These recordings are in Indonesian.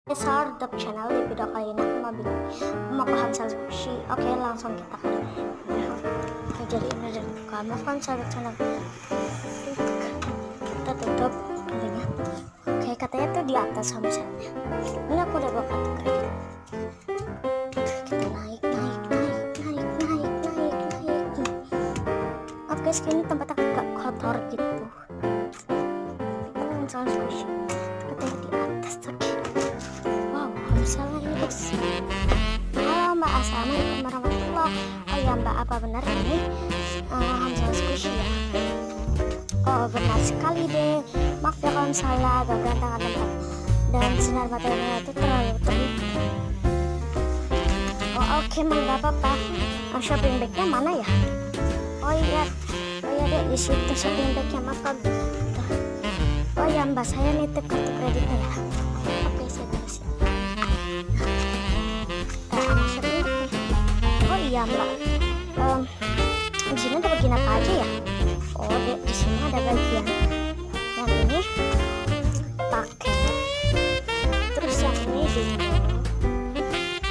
Sardap channel. Di video kali ini aku mau ke Homesale sushi. Oke, langsung kita ke jadi ini dan buka maafkan Sardap channel. Kita tutup pintunya. Oke, katanya tuh di atas Homesale nya. Ini aku udah buka kayak kita naik. Oke, sini tempatnya agak kotor gitu. Homesale sushi. Katanya di atas tuh. Homesale ini guys. Halo Mbak, assalamualaikum warahmatullah. Oh ya Mbak, apa benar ini Homesale sushi ya? Oh benar sekali deh. Maaf ya kalau salah, agak berantakan tempat dan sinar matanya itu terlalu terik. Oh oke, nggak apa-apa. Shopping bagnya mana ya? Oh iya deh, di situ shopping bagnya. Maaf kalau oh ya Mbak, saya nitip kartu kreditnya ya. Oke, saya kasih. Oh iya Mbak, di sini ada bagian apa aja ya? Oh, di sini ada bagian yang ini paket, terus yang ini di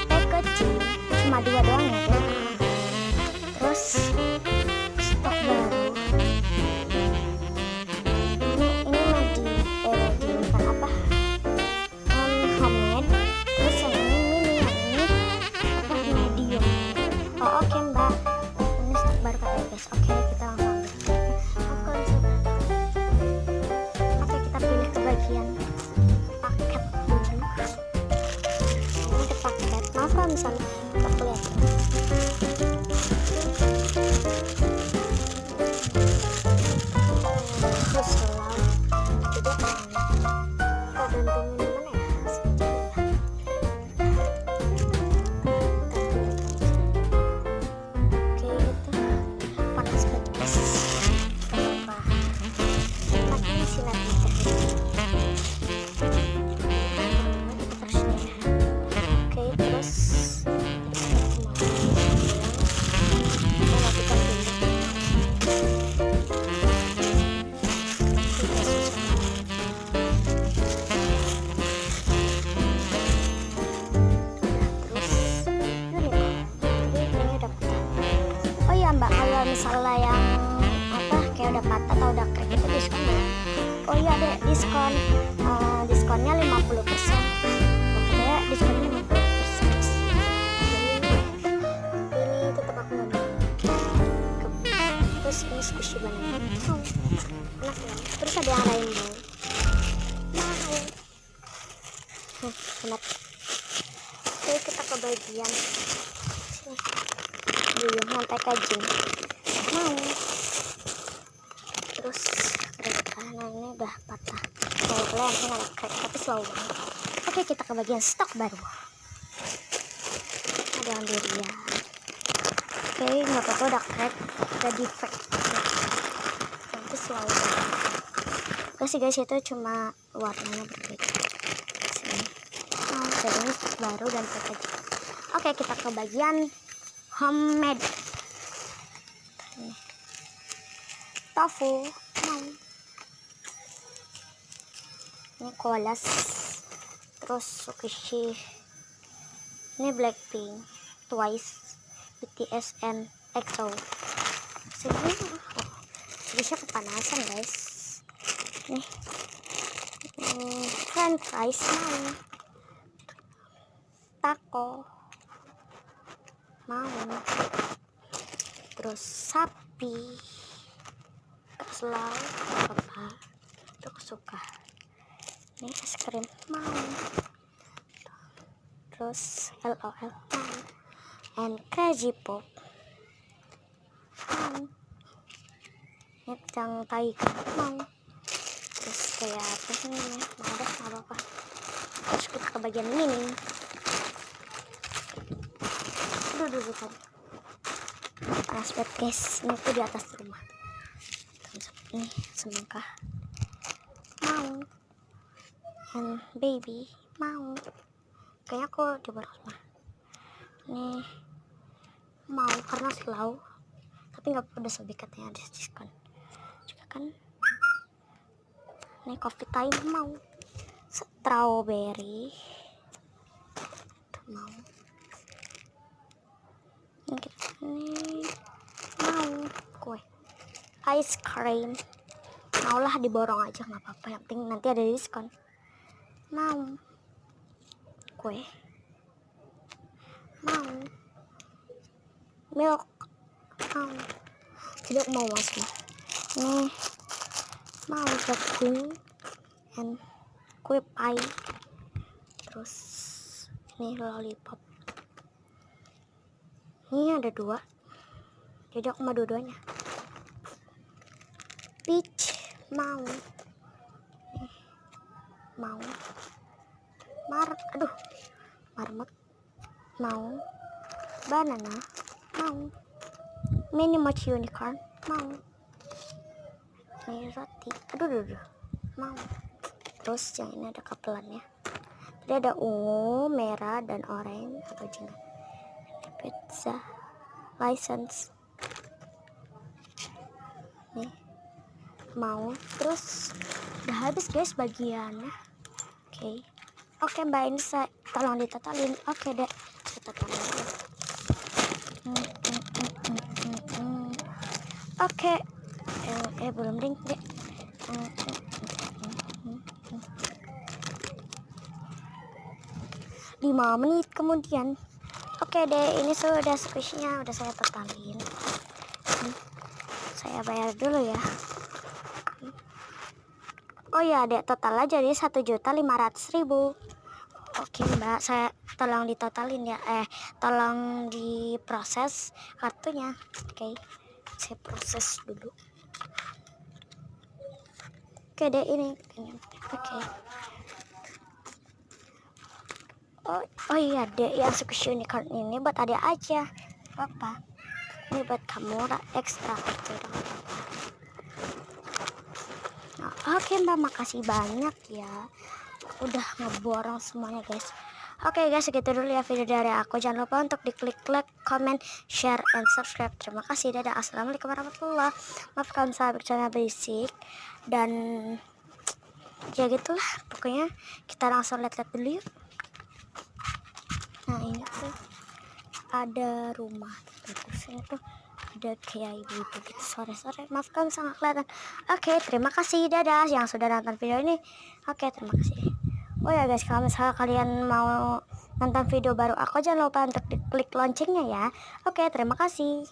packaging, cuma dua doang ya deh. Terus stok baru. Ini di bukan apa? Homemade. Terus yang ini mini, yang ini apa medium. Oh oke Mbak, ini stok baru katanya guys. Oke, kita langsung ambil. Oke, kita pilih ke bagian paket dulu. Ini ada paket. Maaf kalau misalnya kita lihat. Terus selalu jadi kita gantungin mana ya? Panas banget guys. Pakai silat oke, terus Mbak, kalau misalnya yang apa kayak udah patah atau udah crack itu diskon ya? Oh iya ada diskon, diskonnya 50%. Oke, diskonnya 50%. Ini tetap aku ngambil. Terus ini squishy banget. Enak ya. Terus ada yang rainbow. Enak. Oke, kita ke bagian belum sampai packaging. Terus kanan ini udah patah. Pelan ini ada crack tapi slow banget. Oke, kita ke bagian stok baru. Ada yang durian. Oke, nggak apa-apa, udah crack, udah defect. Tapi slow banget. Oke sih guys, itu cuma warnanya berbeda. Sini. Jadi ini stok baru dan packaging. Oke, kita ke bagian homemade. Tofu, ini kolas, terus sushi, ini Blackpink, Twice, BTS, and EXO. Sini, bisa kepanasan guys. Nih, French fries, taco, terus sapi, selalu apa itu suka. Ini es krim terus LOL and crazy pop ini cang tiger terus kayak apa sih ini ada apa. Terus kita ke bagian mini. Dulu kan panas banget guys. Ini tuh di atas rumah. Ini semangka and baby kayaknya aku coba rumah ini karena slow tapi nggak pedas, lebih katanya ada diskon juga kan. Ini coffee time strawberry mau. Ini mau kue ice cream. Maulah diborong aja nggak apa-apa, yang penting nanti ada diskon. Mau kue, mau milk, mau tidak mau mas. Nih mau jagung and kue pie, terus ini lollipop. Ini ada 2, jadi aku mau dua-duanya. Peach mau, nih mau. Marmut mau. Banana mau. Mini mochi unicorn mau. Ini roti, aduh mau. Terus yang ini ada kapelannya. Jadi ada ungu, merah, dan oranye. Apa juga? Pizza license. Nih mau. Terus udah habis guys bagiannya. Oke mbak, ini saya tolong ditotalin. Oke deh, saya totalin. Oke. Belum ding deh. 5 menit kemudian. Oke deh, ini sudah squishnya udah saya totalin. Saya bayar dulu ya. Oh ya, dek, totalnya jadi 1.500.000. Oke mbak, saya tolong ditotalin ya. Tolong diproses kartunya. Oke, saya proses dulu. Oke deh, ini. Oke. Oh iya deh, yang squishy unicorn ini buat adik aja. Apa? Ini buat kamu ekstra aja dong. Oke mbak, makasih banyak ya udah ngeborong semuanya guys. Oke guys, segitu dulu ya video dari aku. Jangan lupa untuk diklik like, comment, share, and subscribe. Terima kasih. Dadah. Assalamualaikum warahmatullahi wabarakatuh. Maaf kalau saya bercanda berisik. Dan ya gitulah, pokoknya kita langsung lihat-lihat dulu yuk. Nah ini tuh ada rumah gitu. Terus ini tuh ada kayak ibu-ibu gitu sore-sore. Maaf kalau sangat kelihatan. Oke, terima kasih. Dadah yang sudah nonton video ini. Oke, terima kasih. Oh ya guys, kalau misalnya kalian mau nonton video baru aku, jangan lupa untuk diklik loncengnya ya. Oke, terima kasih.